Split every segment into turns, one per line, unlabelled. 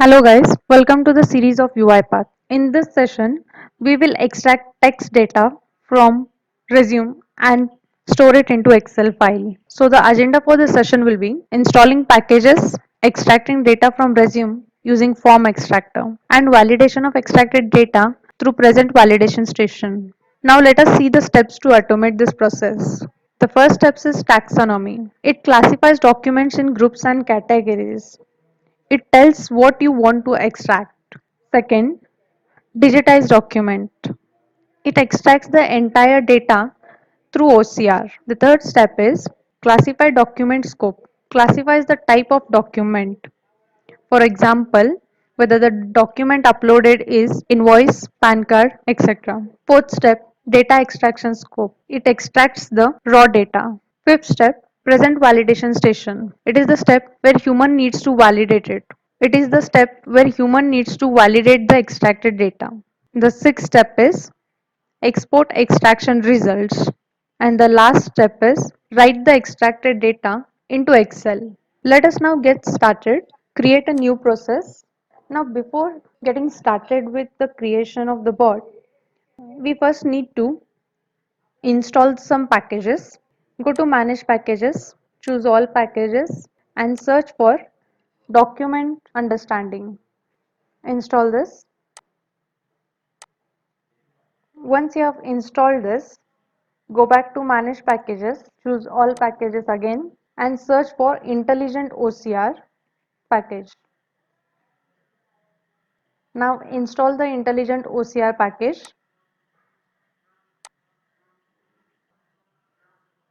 Hello guys, welcome to the series of UiPath. In this session, we will extract text data from resume and store it into Excel file. So the agenda for this session will be installing packages, extracting data from resume using form extractor, and validation of extracted data through present validation station. Now let us see the steps to automate this process. The first step is taxonomy. It classifies documents in groups and categories. It tells what you want to extract. Second, digitize document. It extracts the entire data through OCR. The third step is classify document scope. Classifies the type of document. For example, whether the document uploaded is invoice, PAN card, etc. Fourth step, data extraction scope. It extracts the raw data. Fifth step, present validation station. It is the step where human needs to validate it. It is the step where human needs to validate the extracted data. The sixth step is export extraction results. And the last step is write the extracted data into Excel. Let us now get started. Create a new process. Now before getting started with the creation of the bot, we first need to install some packages. Go to manage packages, choose all packages and search for document understanding. Install this. Once you have installed this, go back to manage packages, choose all packages again and search for intelligent OCR package. Now install the intelligent OCR package.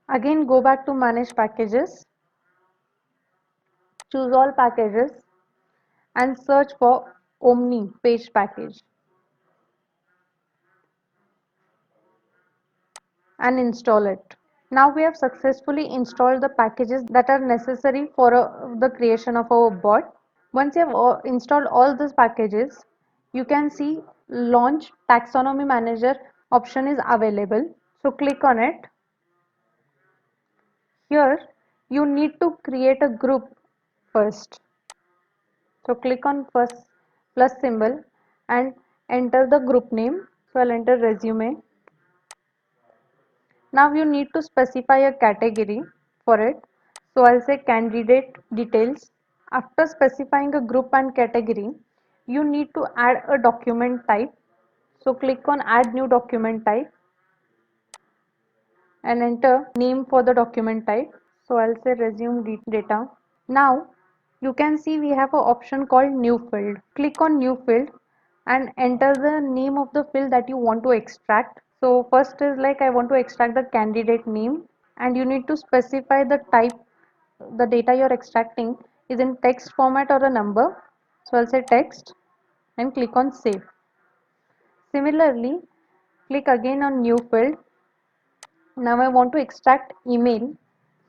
Again go back to manage packages, choose all packages and search for Omni page package and install it. Now we have successfully installed the packages that are necessary for the creation of our bot. Once you have installed all these packages, you can see launch taxonomy manager option is available. So click on it. Here you need to create a group first. So click on first plus symbol and enter the group name. So I'll enter resume. Now you need to specify a category for it. So I'll say candidate details. After specifying a group and category, you need to add a document type. So click on add new document type and enter name for the document type. So I'll say resume data. Now you can see we have an option called new field. Click on new field and enter the name of the field that you want to extract. So first is like I want to extract the candidate name and you need to specify the type the data you're extracting is in text format or a number. So I'll say text and click on save. Similarly, click again on new field. Now I want to extract email.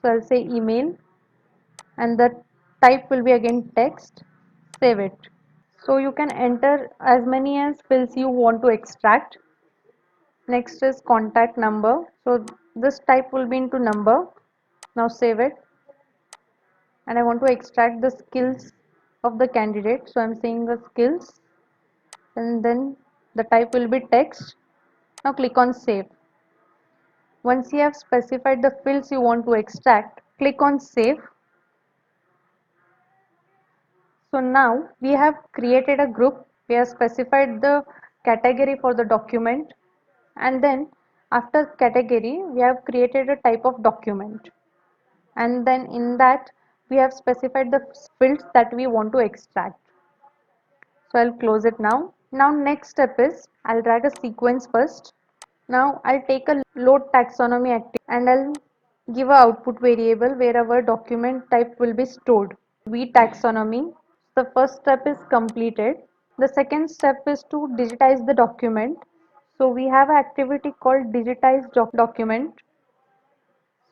So I'll say email and the type will be again text. Save it. So you can enter as many as fields you want to extract. Next is contact number. So this type will be into number. Now save it. And I want to extract the skills of the candidate. So I'm saying the skills and then the type will be text. Now click on save. Once you have specified the fields you want to extract, click on save. So now we have created a group. We have specified the category for the document and then after category we have created a type of document and then in that we have specified the fields that we want to extract. So I'll close it now. Now next step is I'll drag a sequence first. Now I'll take a load taxonomy active and I'll give a output variable where our document type will be stored. V taxonomy. The first step is completed. The second step is to digitize the document. So we have an activity called digitize document.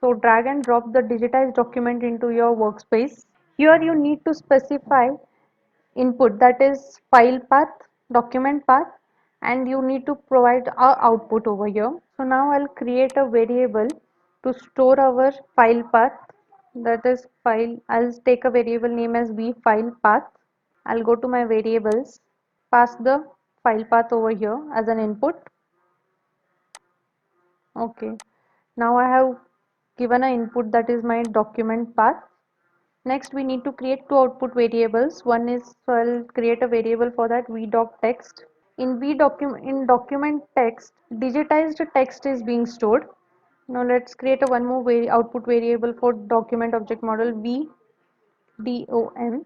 So drag and drop the digitized document into your workspace. Here you need to specify input that is file path, document path and you need to provide our output over here. So now I'll create a variable to store our file path that is file. I'll take a variable name as v file path I'll go to my variables, pass the file path over here as an input. Okay, now I have given an input that is my document path. Next, we need to create two output variables. One is, so I'll create a variable for that vdoc_text. In document text, digitized text is being stored. Now let's create a one more output variable for document object model vdom.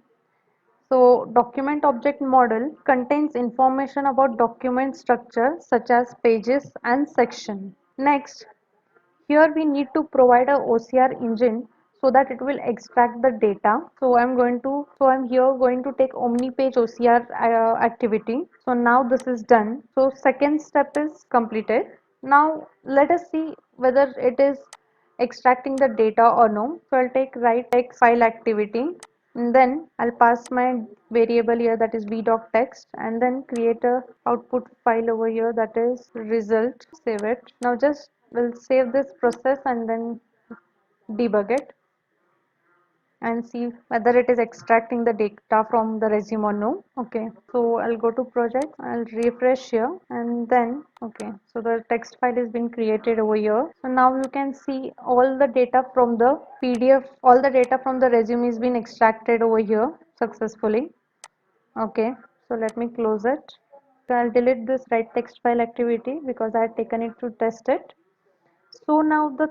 So document object model contains information about document structure such as pages and section. Next, here we need to provide a OCR engine so that it will extract the data. So I'm here going to take OmniPage OCR activity. So now this is done. So second step is completed. Now let us see whether it is extracting the data or no. So I'll take write text file activity, and then I'll pass my variable here, that is vdoc_text, and then create a output file over here, that is result. Save it. Now just we'll save this process and then debug it and see whether it is extracting the data from the resume or no. Okay, so I'll go to project, I'll refresh here, and then okay, so the text file has been created over here. So now you can see all the data from the PDF, all the data from the resume is been extracted over here successfully. Okay, so let me close it. So I'll delete this write text file activity because I had taken it to test it. So now the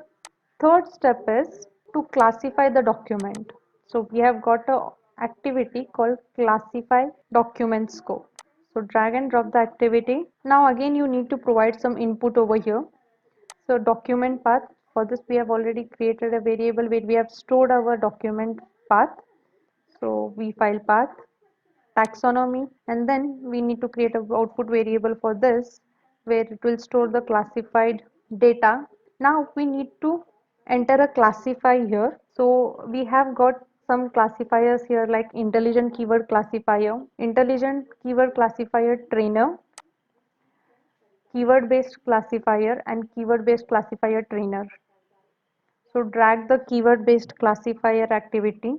third step is to classify the document. So we have got a activity called classify document scope. So drag and drop the activity. Now again you need to provide some input over here. So document path, for this we have already created a variable where we have stored our document path. So we file path, taxonomy, and then we need to create a output variable for this where it will store the classified data. Now we need to enter a classify here. So we have got some classifiers here like intelligent keyword classifier, intelligent keyword classifier trainer, keyword based classifier, and keyword based classifier trainer. So drag the keyword based classifier activity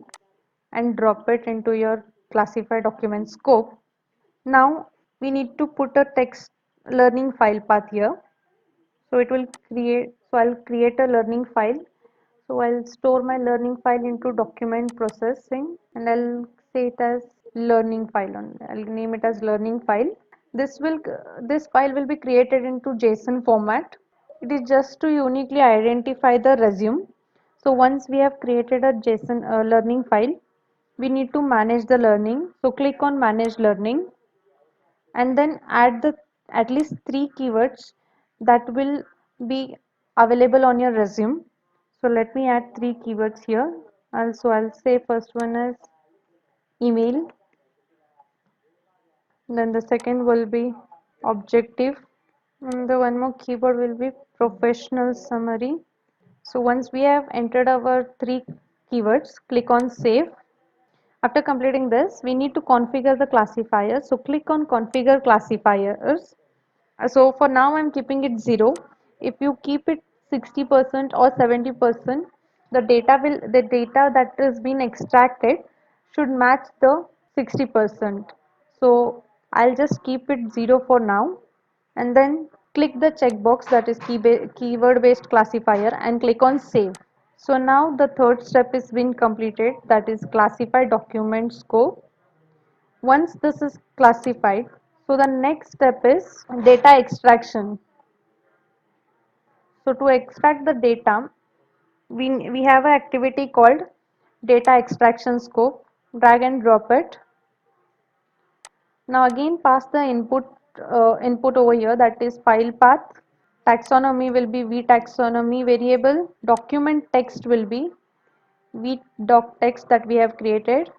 and drop it into your classify document scope. Now we need to put a text learning file path here. So it will create, so I'll create a learning file. So I'll store my learning file into document processing, and I'll say it as learning file on, I'll name it as learning file. This file will be created into JSON format. It is just to uniquely identify the resume. So once we have created a JSON learning file, we need to manage the learning. So click on manage learning, and then add the at least 3 keywords that will be available on your resume. So let me add 3 keywords here. Also I'll say first one is email, then the second will be objective, and the one more keyword will be professional summary. So once we have entered our 3 keywords, click on save. After completing this, we need to configure the classifier. So click on configure classifiers. So for now I'm keeping it 0. If you keep it 60% or 70%, the data that is being extracted should match the 60%. So I'll just keep it 0 for now, and then click the checkbox, that is keyword based classifier, and click on save. So now the third step is been completed, that is classify document scope. Once this is classified, so the next step is data extraction. So to extract the data, we have an activity called data extraction scope. Drag and drop it. Now again pass the input over here, that is file path. Taxonomy will be vtaxonomy variable. Document text will be vdoc_text that we have created.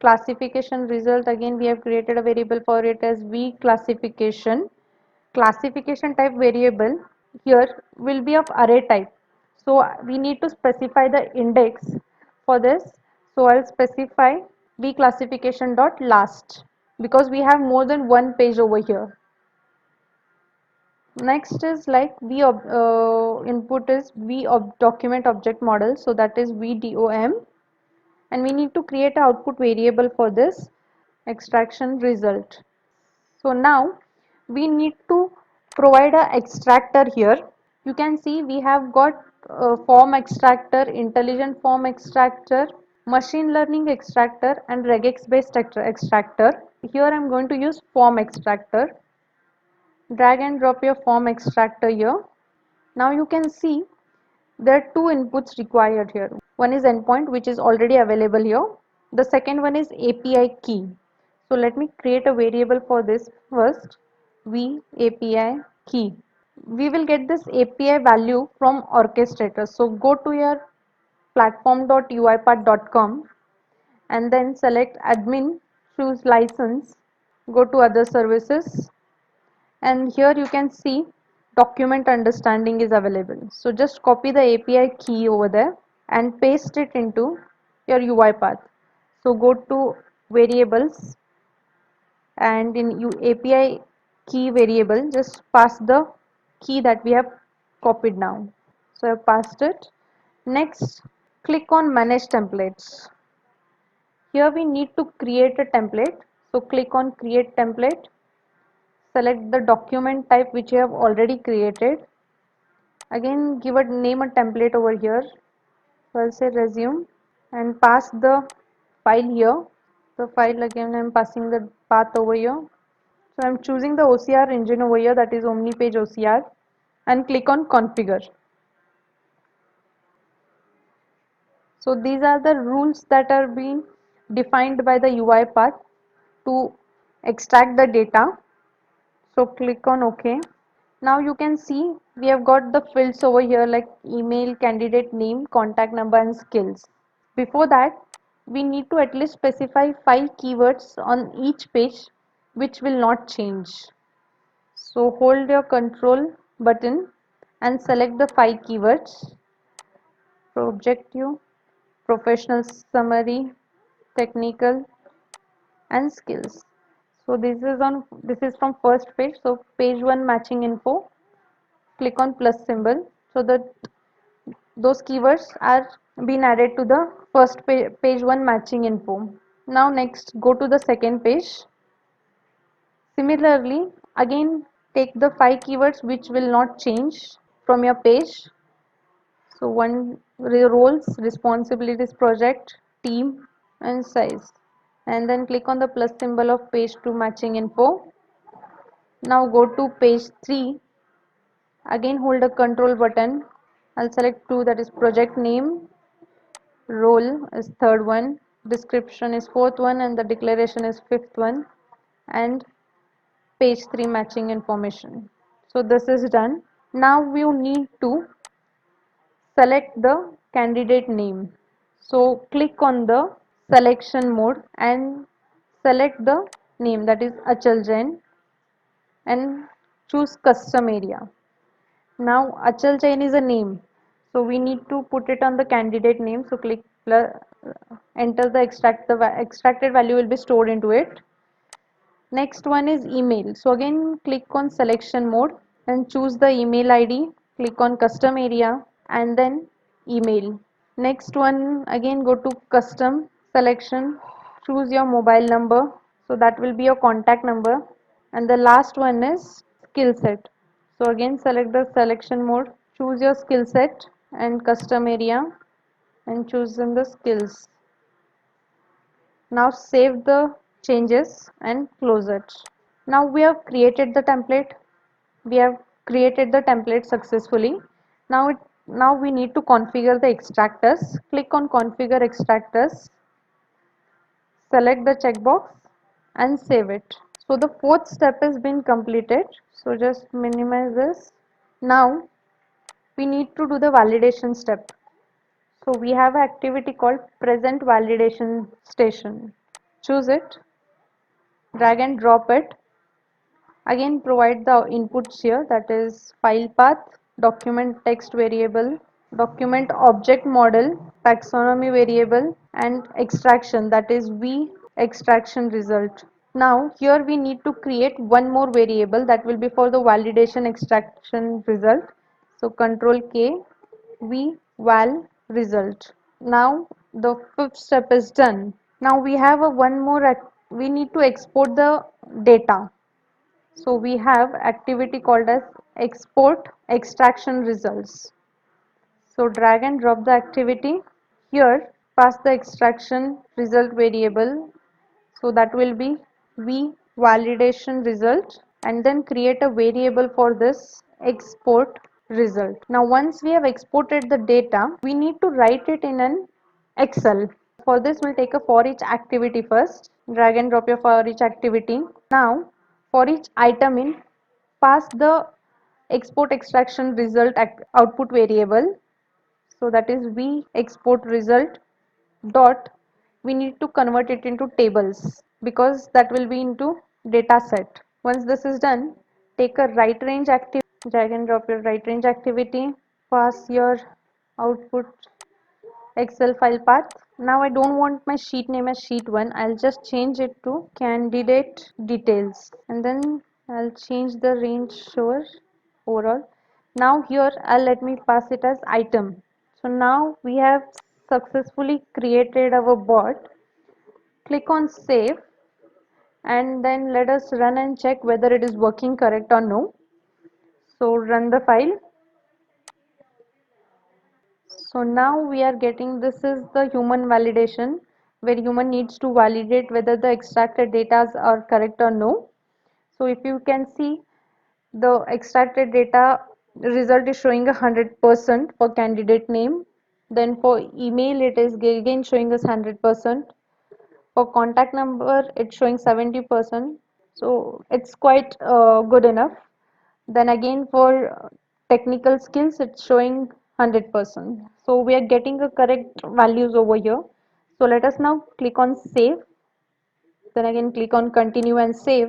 Classification result, again we have created a variable for it as vclassification. Classification type variable here will be of array type. So we need to specify the index for this. So I'll specify vclassification dot last because we have more than one page over here. Next is like input is document object model, so that is vdom, and we need to create an output variable for this. extraction result. So now we need to provide a extractor here. You can see we have got form extractor, intelligent form extractor, machine learning extractor and regex based extractor. Here I am going to use form extractor. Drag and drop your form extractor here. Now you can see there are two inputs required here. One is endpoint, which is already available here. The second one is API key. So let me create a variable for this first. V API key. We will get this API value from orchestrator. So go to your platform.uipath.com and then select admin, choose license, go to other services, and here you can see document understanding is available. So just copy the API key over there and paste it into your UiPath. So go to variables and in API key variable just pass the key that we have copied now. So I passed it. Next, click on manage templates. Here we need to create a template. So click on create template. Select the document type which you have already created. Again give a name a template over here. So I'll say resume and pass the file here. The file again I'm passing the path over here. So I'm choosing the OCR engine over here, that is OmniPage OCR, and click on configure. So these are the rules that are being defined by the UiPath to extract the data. So click on OK. Now you can see we have got the fields over here like email, candidate name, contact number and skills. Before that, we need to at least specify 5 keywords on each page which will not change. So hold your control button and select the 5 keywords: objective, professional summary, technical and skills. So this is from first page. So page 1 matching info, click on plus symbol so that those keywords are being added to the first page 1 matching info. Now next go to the second page. Similarly, again take the 5 keywords which will not change from your page. So one roles, responsibilities, project, team and size, and then click on the plus symbol of page 2 matching info. Now go to page 3, again hold the control button. I'll select 2, that is project name, role is third one, description is fourth one and the declaration is fifth one, and page 3 matching information. So this is done. Now we need to select the candidate name. So click on the selection mode and select the name, that is Achal Jain, and choose custom area. Now Achal Jain is a name, so we need to put it on the candidate name. So click plus, enter the extracted value will be stored into it. Next one is email. So again click on selection mode and choose the email ID. Click on custom area and then email. Next one again go to custom selection. Choose your mobile number. So that will be your contact number. And the last one is skill set. So again select the selection mode. Choose your skill set and custom area and choose in the skills. Now save the changes and close it. Now we have created the template. We have created the template successfully. Now we need to configure the extractors. Click on configure extractors, select the checkbox and save it. So the fourth step has been completed. So just minimize this. Now we need to do the validation step. So we have an activity called present validation station. Choose it, drag and drop it. Again provide the inputs here, that is file path, document text variable, document object model, taxonomy variable and extraction, that is V extraction result. Now here we need to create one more variable that will be for the validation extraction result. So control K, V val result. Now the fifth step is done. Now we have a one more we need to export the data. So we have activity called as export extraction results. So drag and drop the activity. Here pass the extraction result variable. So that will be v validation result, and then create a variable for this export result. Now once we have exported the data, we need to write it in an Excel. For this we'll take a for each activity first. Drag and drop your for each activity. Now for each item in, pass the export extraction result output variable. So that is v export result dot, we need to convert it into tables because that will be into data set. Once this is done, take a right range activity, drag and drop your right range activity, pass your output Excel file path. Now I don't want my sheet name as sheet 1, I'll just change it to candidate details, and then I'll change the range shower overall. Now here I'll let me pass it as item. So now we have successfully created our bot. Click on save, and then let us run and check whether it is working correct or no. So run the file. So now we are getting, this is the human validation where human needs to validate whether the extracted data are correct or no. So if you can see, the extracted data result is showing 100% for candidate name. Then for email it is again showing us 100%. For contact number it's showing 70%. So it's quite good enough. Then again for technical skills it's showing 100%. So we are getting the correct values over here. So let us now click on save, then again click on continue and save.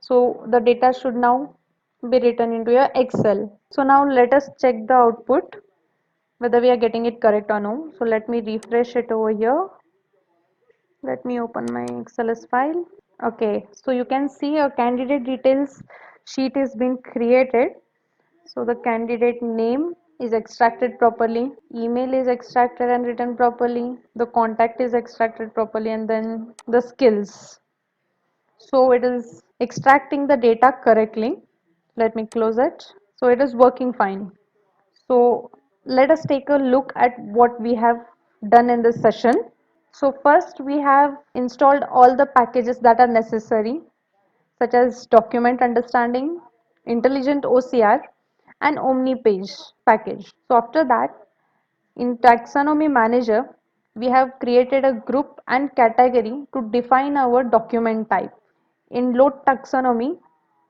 So the data should now be written into your Excel. So now let us check the output whether we are getting it correct or no. So let me refresh it over here. Let me open my XLS file. Okay, so you can see a candidate details sheet is being created. So the candidate name is extracted properly, email is extracted and written properly, the contact is extracted properly, and then the skills. So it is extracting the data correctly. Let me close it. So it is working fine. So let us take a look at what we have done in this session. So first we have installed all the packages that are necessary, such as document understanding, intelligent OCR, and OmniPage package. So after that, in taxonomy manager, we have created a group and category to define our document type. In load taxonomy,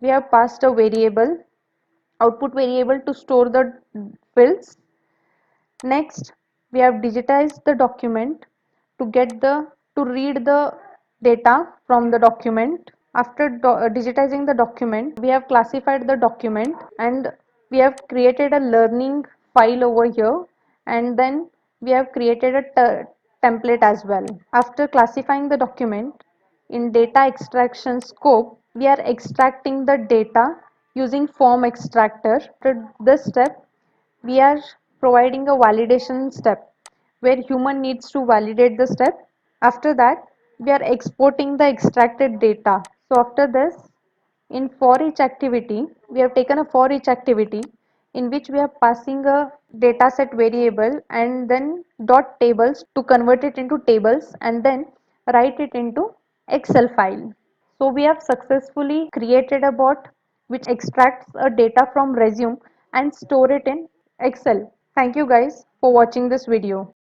we have passed a variable, output variable to store the fields. Next, we have digitized the document to get to read the data from the document. After digitizing the document, we have classified the document and we have created a learning file over here, and then we have created a template as well. After classifying the document, in data extraction scope, we are extracting the data using form extractor. After this step, we are providing a validation step where human needs to validate the step. After that, we are exporting the extracted data. So after this, in for each activity, we have taken a for each activity in which we are passing a dataset variable and then dot tables to convert it into tables and then write it into Excel file. So we have successfully created a bot which extracts a data from resume and store it in Excel. Thank you guys for watching this video.